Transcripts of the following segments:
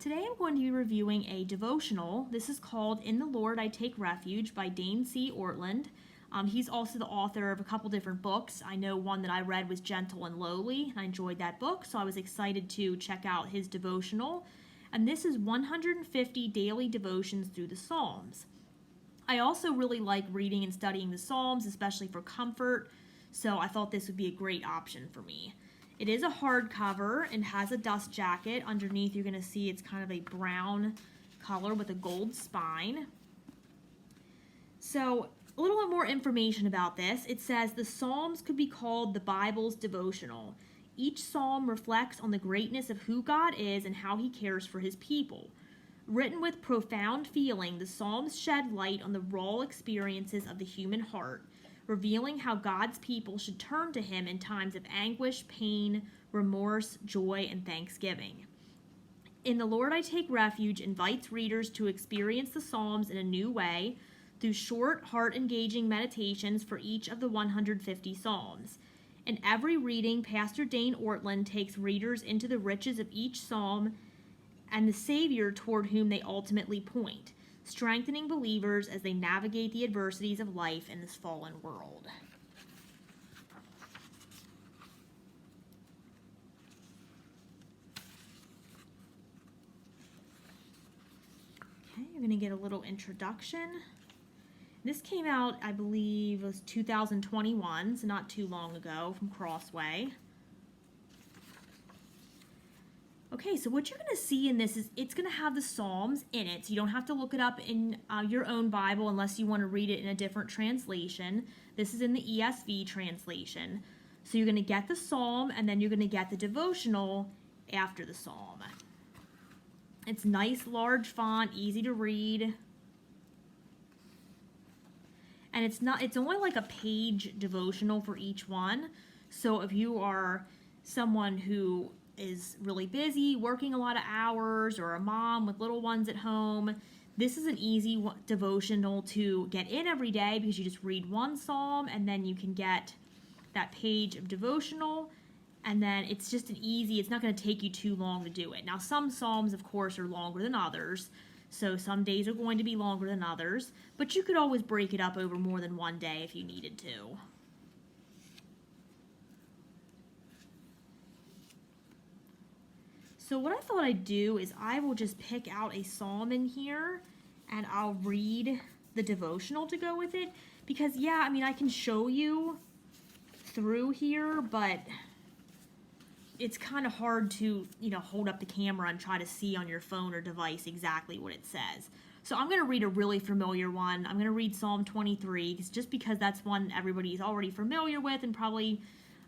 Today I'm going to be reviewing a devotional. This is called In the Lord I Take Refuge by Dane C. Ortland. He's also the author of a couple different books. I know one that I read was Gentle and Lowly, and I enjoyed that book, so I was excited to check out his devotional. And this is 150 daily devotions through the Psalms. I also really like reading and studying the Psalms, especially for comfort, so I thought this would be a great option for me. It is a hardcover and has a dust jacket. Underneath you're going to see it's kind of a brown color with a gold spine. So a little bit more information about this. It says the Psalms could be called the Bible's devotional. Each psalm reflects on the greatness of who God is and how he cares for his people. Written with profound feeling, the Psalms shed light on the raw experiences of the human heart, revealing how God's people should turn to him in times of anguish, pain, remorse, joy, and thanksgiving. In the Lord I Take Refuge invites readers to experience the Psalms in a new way through short, heart-engaging meditations for each of the 150 Psalms. In every reading, Pastor Dane Ortland takes readers into the riches of each psalm and the Savior toward whom they ultimately point, strengthening believers as they navigate the adversities of life in this fallen world. Okay, you're going to get a little introduction. This came out, I believe, was 2021, so not too long ago, from Crossway. Okay, so what you're going to see in this is it's going to have the Psalms in it. So you don't have to look it up in your own Bible unless you want to read it in a different translation. This is in the ESV translation. So you're going to get the Psalm and then you're going to get the devotional after the Psalm. It's nice, large font, easy to read. And it's only like a page devotional for each one. So if you are someone who is really busy, working a lot of hours, or a mom with little ones at home, this is an easy devotional to get in every day because you just read one psalm and then you can get that page of devotional, and then it's just it's not going to take you too long to do it. Now, some psalms, of course, are longer than others, so some days are going to be longer than others, but you could always break it up over more than one day if you needed to. So what I thought I'd do is I will just pick out a psalm in here and I'll read the devotional to go with it. Because, yeah, I mean, I can show you through here, but it's kind of hard to, hold up the camera and try to see on your phone or device exactly what it says. So I'm going to read a really familiar one. I'm going to read Psalm 23, just because that's one everybody's already familiar with and probably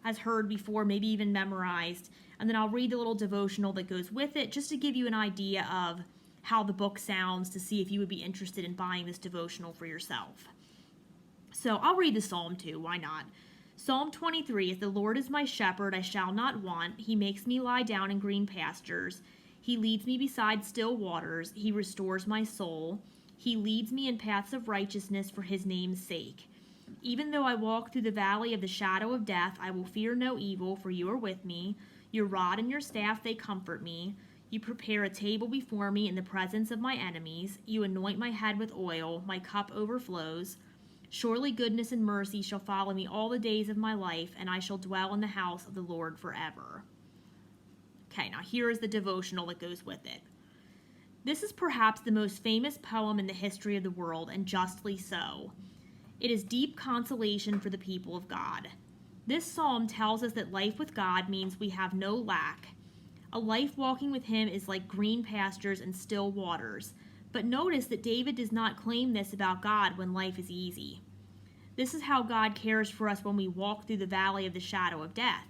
has heard before, maybe even memorized. And then I'll read the little devotional that goes with it just to give you an idea of how the book sounds, to see if you would be interested in buying this devotional for yourself. So I'll read the psalm too, why not? Psalm 23 is, the Lord is my shepherd, I shall not want. He makes me lie down in green pastures. He leads me beside still waters. He restores my soul. He leads me in paths of righteousness for his name's sake. Even though I walk through the valley of the shadow of death, I will fear no evil, for you are with me. Your rod and your staff, they comfort me. You prepare a table before me in the presence of my enemies. You anoint my head with oil. My cup overflows. Surely goodness and mercy shall follow me all the days of my life, and I shall dwell in the house of the Lord forever. Okay, now here is the devotional that goes with it. This is perhaps the most famous poem in the history of the world, and justly so. It is deep consolation for the people of God. This psalm tells us that life with God means we have no lack. A life walking with him is like green pastures and still waters. But notice that David does not claim this about God when life is easy. This is how God cares for us when we walk through the valley of the shadow of death.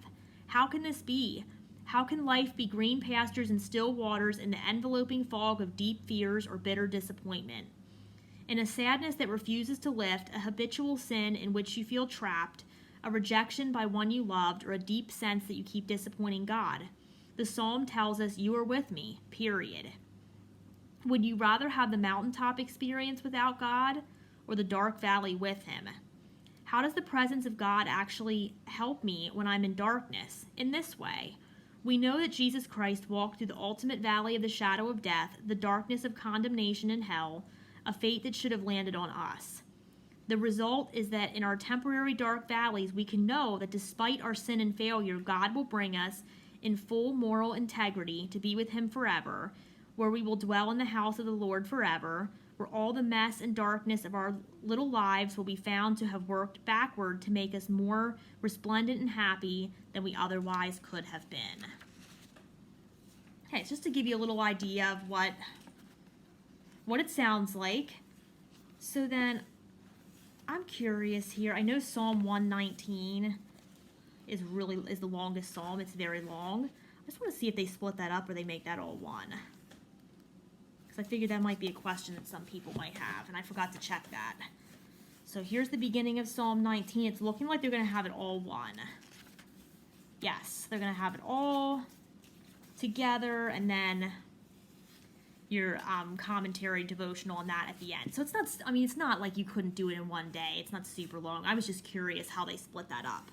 How can this be? How can life be green pastures and still waters in the enveloping fog of deep fears or bitter disappointment? In a sadness that refuses to lift, a habitual sin in which you feel trapped, a rejection by one you loved, or a deep sense that you keep disappointing God. The psalm tells us, you are with me, period. Would you rather have the mountaintop experience without God or the dark valley with him? How does the presence of God actually help me when I'm in darkness? In this way. We know that Jesus Christ walked through the ultimate valley of the shadow of death, the darkness of condemnation and hell, a fate that should have landed on us. The result is that in our temporary dark valleys, we can know that despite our sin and failure, God will bring us in full moral integrity to be with him forever, where we will dwell in the house of the Lord forever, where all the mess and darkness of our little lives will be found to have worked backward to make us more resplendent and happy than we otherwise could have been. Okay, it's just to give you a little idea of what it sounds like. So then, I'm curious here. I know Psalm 119 is the longest psalm. It's very long. I just want to see if they split that up or they make that all one. Because I figured that might be a question that some people might have, and I forgot to check that. So here's the beginning of Psalm 19. It's looking like they're going to have it all one. Yes, they're going to have it all together, and then your commentary devotional on that at the end. So it's not like you couldn't do it in one day. It's not super long. I was just curious how they split that up.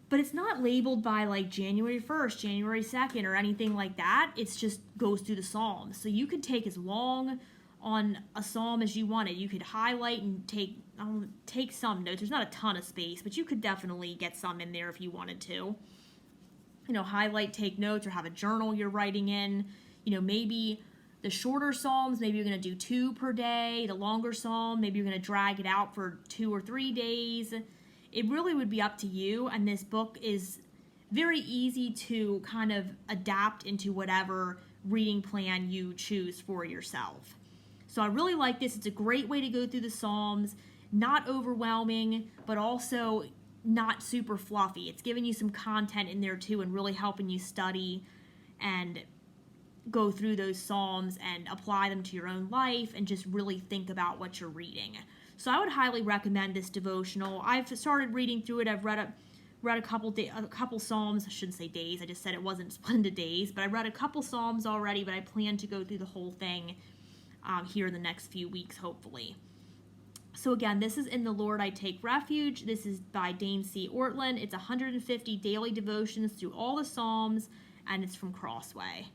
But it's not labeled by like January 1st, January 2nd, or anything like that. It's just goes through the Psalms. So you could take as long on a psalm as you wanted. You could highlight and take some notes. There's not a ton of space, but you could definitely get some in there if you wanted to. Highlight, take notes, or have a journal you're writing in. Maybe the shorter psalms, maybe you're going to do 2 per day. The longer psalm, maybe you're going to drag it out for 2 or 3 days. It really would be up to you, and this book is very easy to kind of adapt into whatever reading plan you choose for yourself. So I really like this. It's a great way to go through the Psalms, not overwhelming, but also not super fluffy. It's giving you some content in there too and really helping you study and go through those Psalms and apply them to your own life and just really think about what you're reading. So I would highly recommend this devotional. I've started reading through it. I've read a couple Psalms. I shouldn't say days. I just said it wasn't split into days, but I read a couple Psalms already, but I plan to go through the whole thing here in the next few weeks, hopefully. So again, this is In the Lord I Take Refuge. This is by Dane C. Ortlund. It's 150 daily devotions through all the Psalms, and it's from Crossway.